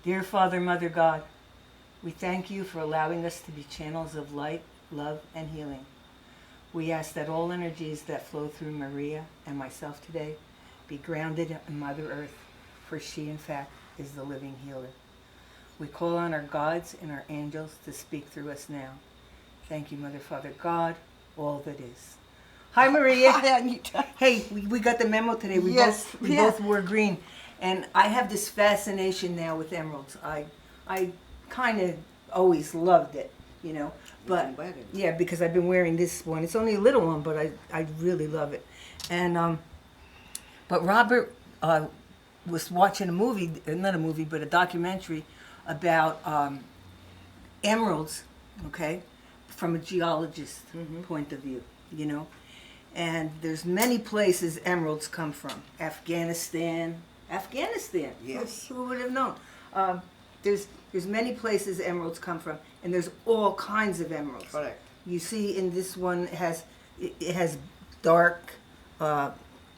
Dear Father, Mother God, we thank you for allowing us to be channels of light, love, and healing. We ask that all energies that flow through Maria and myself today be grounded in Mother Earth, for she, in fact, is the living healer. We call on our gods and our angels to speak through us now. Thank you, Mother, Father, God, all that is. Hi, Maria. Hi, Anita. Hey, we got the memo today. We both wore green. And I have this fascination now with emeralds. I kind of always loved it, you know. But yeah, because I've been wearing this one. It's only a little one, but I really love it. And but Robert was watching a movie, not a movie, but a documentary about emeralds, okay, from a geologist point of view, you know. And there's many places emeralds come from. Afghanistan, yes. Who would have known? There's many places emeralds come from, and there's all kinds of emeralds. Correct. You see, in this one, it has dark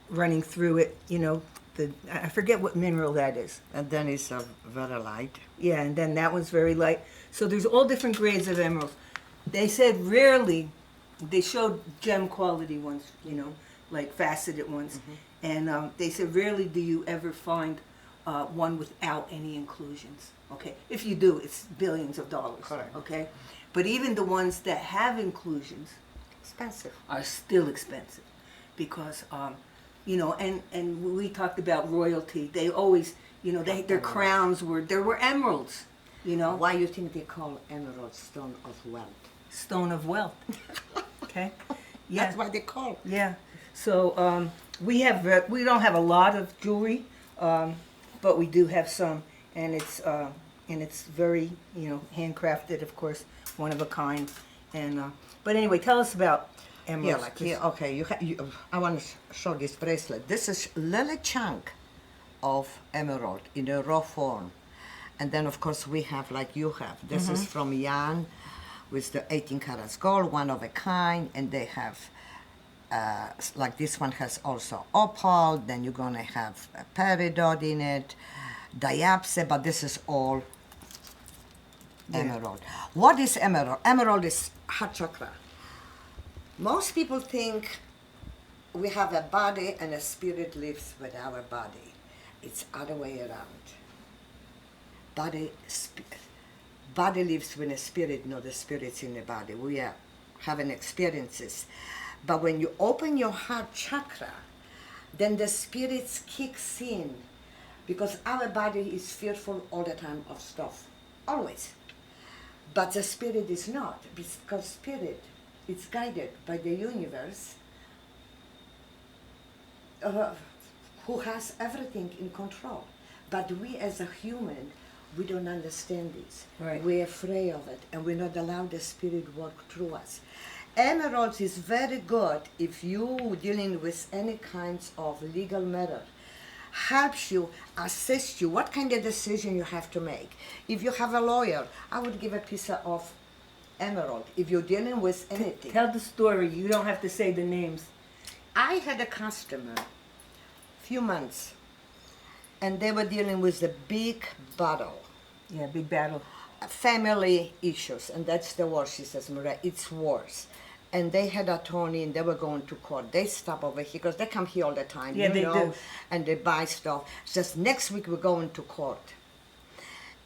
running through it. You know, I forget what mineral that is. And then it's very light. Yeah, and then that one's very light. So there's all different grades of emeralds. They said rarely, they showed gem quality ones, you know, like faceted ones. And they said rarely do you ever find one without any inclusions. Okay, if you do, it's billions of dollars. Correct. Okay, but even the ones that have inclusions Expensive. are still expensive because, you know, and we talked about royalty. They always, you know, their crowns were emeralds. You know, Why you think they call emerald stone of wealth? stone of wealth. Okay, yeah, That's why they call. yeah. So we don't have a lot of jewelry, but we do have some, and it's very, you know, handcrafted, of course, one of a kind. And but anyway, tell us about emeralds. Yeah, like here, okay, I want to show this bracelet. This is little chunk of emerald in a raw form. And then, of course, we have, like you have, this is from Yan with the 18 karats gold, one of a kind, and they have, like this one has also opal, then you're going to have a peridot in it, diapse, but this is all emerald. What is emerald? Emerald is heart chakra. Most people think we have a body and a spirit lives with our body. It's other way around. Body lives with a spirit, not the spirit's in the body. We are having experiences. But when you open your heart chakra, then the spirits kicks in, because our body is fearful all the time of stuff, always. But the spirit is not, because spirit is guided by the universe, who has everything in control. But we as a human, we don't understand this. Right. We're afraid of it, and we're not allowed the spirit work through us. Emeralds is very good if you dealing with any kinds of legal matter. Helps you, assist you, what kind of decision you have to make. If you have a lawyer, I would give a piece of emerald. If you're dealing with anything. Tell the story. You don't have to say the names. I had a customer, few months, and they were dealing with a big battle. Yeah, big battle. Family issues, and that's the worst, she says, Maria, it's worse. And they had attorney and they were going to court. They stop over here because they come here all the time, Yeah, they do. and they buy stuff. She says, next week we're going to court.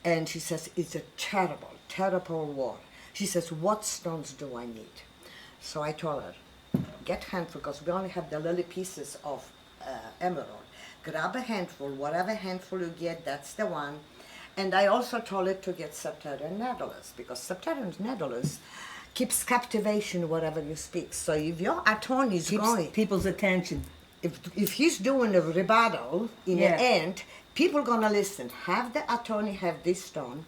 And she says, it's a terrible, terrible war. She says, what stones do I need? So I told her, get handful, because we only have the little pieces of emerald. Grab a handful, whatever handful you get, that's the one. And I also told her to get Septarian Nedulus, because Septarian Nedulus keeps captivation whatever you speak. So if your attorney is Keeps going, people's attention. if he's doing a rebuttal in Yeah. the end, people gonna listen. Have the attorney have this stone,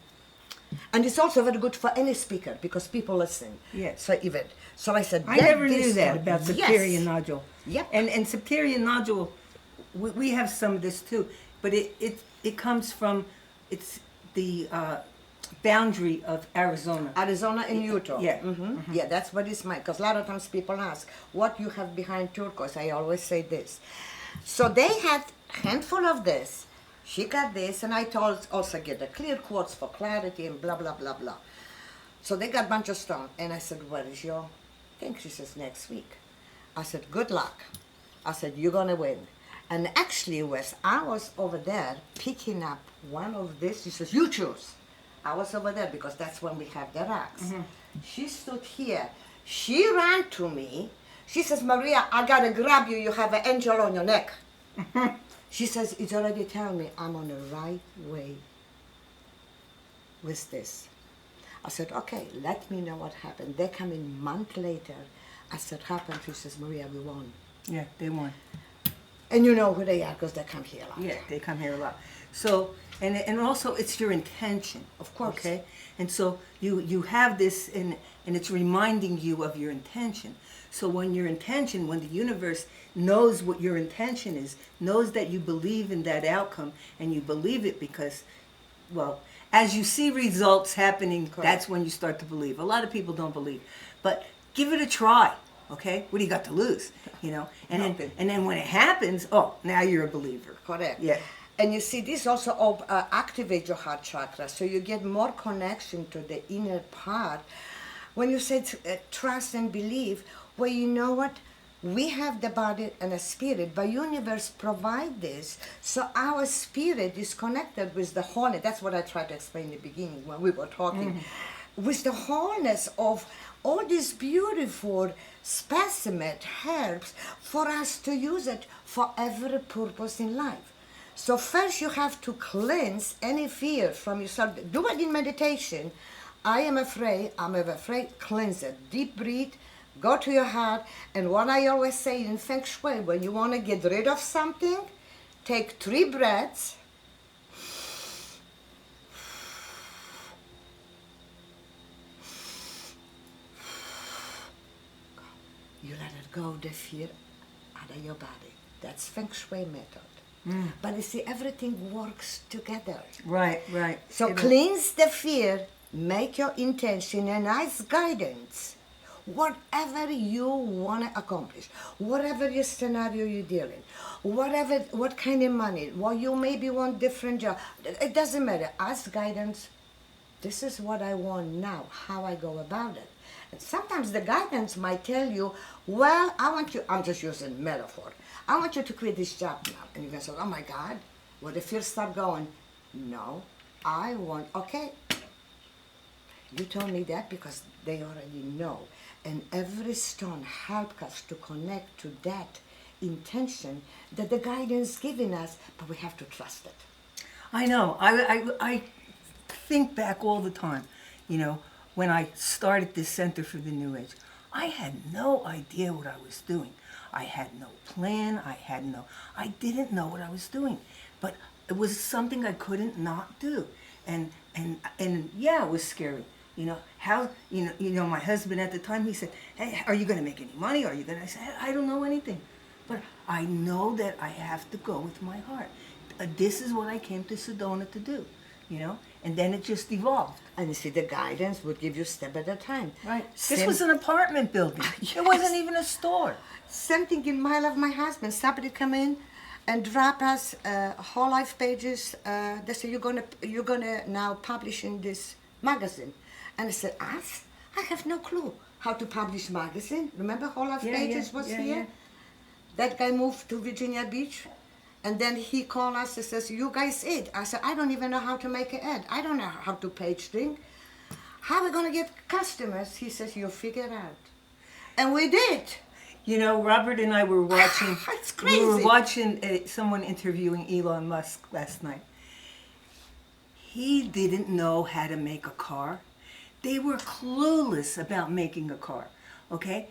and it's also very good for any speaker because people listen. Yes. So I said, I get never this knew that stone. about Yes. Septarian nodule. Yep. And Septarian nodule, we have some of this too, but it comes from, it's the boundary of Arizona. Arizona and Utah. Yeah. Yeah, that's what it's mine. Because a lot of times people ask, what you have behind turquoise? I always say this. So they had a handful of this, She got this, and I told also get the clear quartz for clarity and blah, blah, blah, blah. So they got a bunch of stone. And I said, where is your thing? She says, next week. I said, good luck. I said, you're going to win. And actually, Wes, I was over there picking up one of this. She says, you choose. I was over there because that's when we have the racks. Mm-hmm. She stood here. She ran to me. She says, Maria, I got to grab you. You have an angel on your neck. She says, it's already telling me I'm on the right way with this. I said, okay, let me know what happened. They come in a month later. I said, happened? She says, Maria, we won. Yeah, they won. And you know who they are because they come here a lot. Yeah, they come here a lot. So, and also it's your intention. Of course. Okay? And so you have this, and it's reminding you of your intention. So when your intention, when the universe knows what your intention is, knows that you believe in that outcome, and you believe it because, well, as you see results happening, Correct. That's when you start to believe. A lot of people don't believe. But give it a try, okay? What do you got to lose, you know? Nothing. And then when it happens, oh, now you're a believer. Correct. Yeah. And you see, this also activates your heart chakra, so you get more connection to the inner part. When you say trust and believe, well, you know what? We have the body and a spirit, but universe provide this, so our spirit is connected with the wholeness. That's what I tried to explain in the beginning when we were talking. With the wholeness of all these beautiful specimen herbs for us to use it for every purpose in life. So first you have to cleanse any fear from yourself. Do it in meditation. I'm afraid, cleanse it. Deep breathe, go to your heart. And what I always say in Feng Shui, when you want to get rid of something, take 3 breaths. You let it go, the fear out of your body. That's Feng Shui method. But you see, everything works together. Right. So cleanse the fear, make your intention and ask guidance. Whatever you want to accomplish, whatever your scenario you're dealing, what kind of money, well, you maybe want different job. It doesn't matter. Ask guidance. This is what I want now, how I go about it. And sometimes the guidance might tell you, well, I want you, I'm just using metaphor, I want you to quit this job now. And you're going to say, oh my God, what if you start going, no, I want, okay. You told me that because they already know. And every stone helps us to connect to that intention that the guidance giving us, but we have to trust it. I know. I think back all the time, you know, when I started this Center for the New Age. I had no idea what I was doing. I had no plan. I didn't know what I was doing. But it was something I couldn't not do. And yeah, it was scary. You know, how, you know, my husband at the time, he said, hey, are you going to make any money? I said, I don't know anything. But I know that I have to go with my heart. This is what I came to Sedona to do, you know? And then it just evolved. And you see, the guidance would give you step at a time. Right. This was an apartment building. Yes. It wasn't even a store. Same thing in my life, my husband. Somebody come in and drop us whole life pages. They say, you're gonna now publish in this magazine. And I said, us? I have no clue how to publish magazine. Remember whole life pages was here? Yeah. That guy moved to Virginia Beach. And then he called us and says, you guys eat. I said, I don't even know how to make an ad. I don't know how to page thing. How are we going to get customers? He says, you'll figure it out. And we did. You know, Robert and I were watching. It's crazy. We were watching someone interviewing Elon Musk last night. He didn't know how to make a car. They were clueless about making a car. Okay?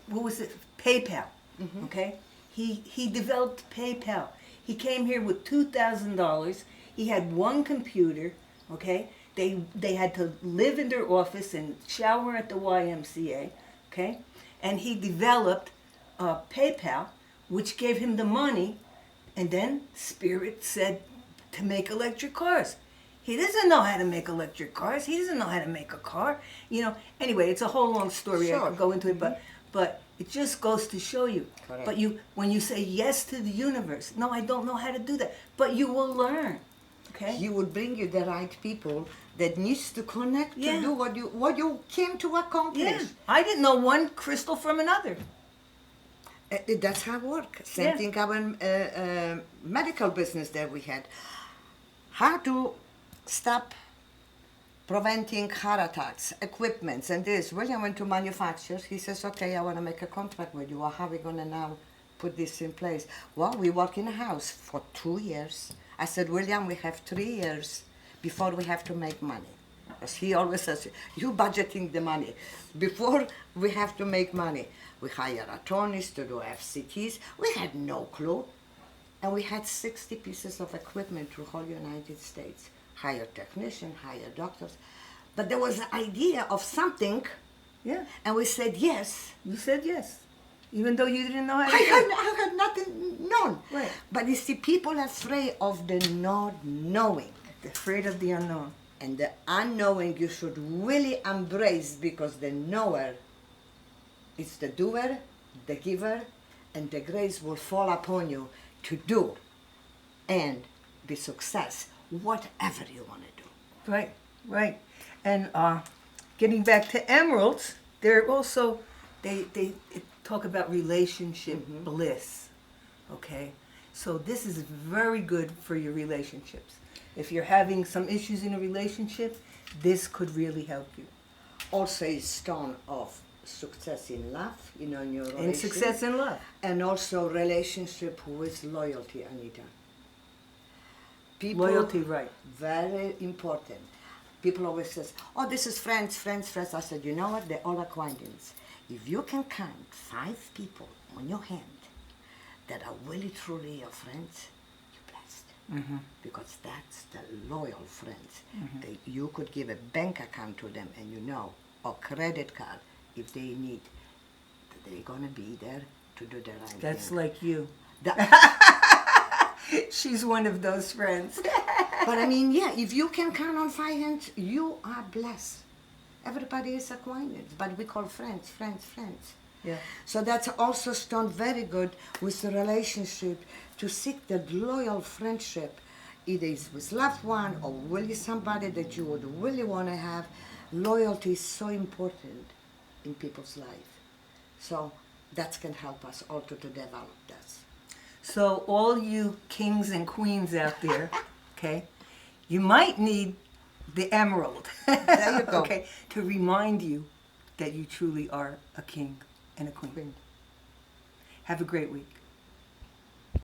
What was it? PayPal. Mm-hmm. Okay? He developed PayPal. He came here with $2,000. He had one computer. Okay? They had to live in their office and shower at the YMCA. Okay? And he developed PayPal, which gave him the money. And then Spirit said to make electric cars. He doesn't know how to make electric cars. He doesn't know how to make a car. You know, anyway, it's a whole long story. Sure. I could go into it, but It just goes to show you. Correct. But when you say yes to the universe, no, I don't know how to do that. But you will learn. Okay? He will bring you the right people that needs to connect Yeah. to do what you came to accomplish. Yeah. I didn't know one crystal from another. That's how it works. Same Yeah. thing our medical business that we had. How to stop preventing heart attacks, equipments, and this. William went to manufacturers. He says, okay, I want to make a contract with you. Well, how are we going to now put this in place? Well, we work in a house for 2 years. I said, William, we have 3 years before we have to make money. Because he always says, you budgeting the money. Before we have to make money. We hire attorneys to do FCTs. We had no clue. And we had 60 pieces of equipment through whole United States. Hire technicians, hire doctors. But there was an idea of something, Yeah. and we said yes. You said yes. Even though you didn't know how to do it. I had nothing known. Right. But you see, people are afraid of the not knowing. Afraid of the unknown. And the unknowing you should really embrace, because the knower is the doer, the giver, and the grace will fall upon you to do and be success, whatever you want to do. Right, right. And getting back to emeralds, they're also, they talk about relationship bliss, okay? So this is very good for your relationships. If you're having some issues in a relationship, this could really help you. Also a stone of success in love, in your And relationship. success in love. And also relationship with loyalty, Anita. People, Loyalty, right. very important. People always says, oh, this is friends, friends, friends. I said, you know what? They're all acquaintance. If you can count 5 people on your hand that are really truly your friends, you're blessed. Because that's the loyal friends. That you could give a bank account to them, and or credit card, if they need, that they're gonna be there to do the right That's thing. like you. That- She's one of those friends. But I mean, yeah, if you can count on 5 hands, you are blessed. Everybody is acquaintance, but we call friends, friends, friends. Yeah. So that's also done very good with the relationship, to seek that loyal friendship, either it's with loved one or really somebody that you would really want to have. Loyalty is so important in people's life. So that can help us also to develop that. So all you kings and queens out there, okay, you might need the emerald. There you go. Okay, to remind you that you truly are a king and a queen. Have a great week.